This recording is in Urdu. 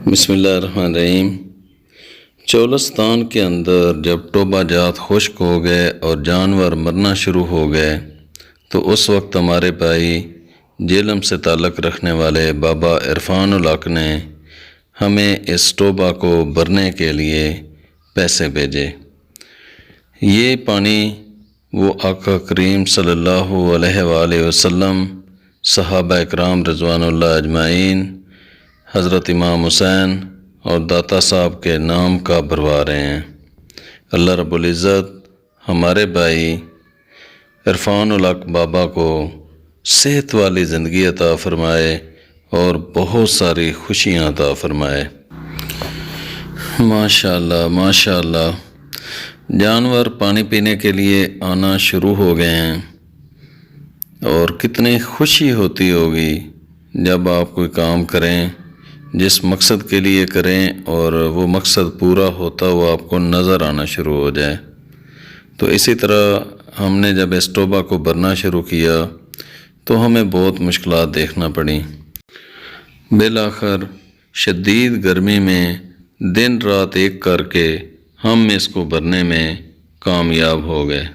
بسم اللہ الرحمن الرحیم۔ چولستان کے اندر جب ٹوبہ جات خشک ہو گئے اور جانور مرنا شروع ہو گئے تو اس وقت ہمارے بھائی جیلم سے تعلق رکھنے والے بابا عرفان الحق نے ہمیں اس ٹوبہ کو بھرنے کے لیے پیسے بھیجے۔ یہ پانی وہ آقا کریم صلی اللہ علیہ وآلہ وسلم، صحابہ اکرام رضوان اللہ اجمعین، حضرت امام حسین اور داتا صاحب کے نام کا بھروا رہے ہیں۔ اللہ رب العزت ہمارے بھائی عرفان الحق بابا کو صحت والی زندگی عطا فرمائے اور بہت ساری خوشیاں عطا فرمائے۔ ماشاءاللہ ماشاءاللہ، جانور پانی پینے کے لیے آنا شروع ہو گئے ہیں، اور کتنی خوشی ہوتی ہوگی جب آپ کوئی کام کریں، جس مقصد کے لیے کریں اور وہ مقصد پورا ہوتا ہوا آپ کو نظر آنا شروع ہو جائے۔ تو اسی طرح ہم نے جب اس ٹوبہ کو بھرنا شروع کیا تو ہمیں بہت مشکلات دیکھنا پڑیں۔ بالآخر شدید گرمی میں دن رات ایک کر کے ہم اس کو بھرنے میں کامیاب ہو گئے۔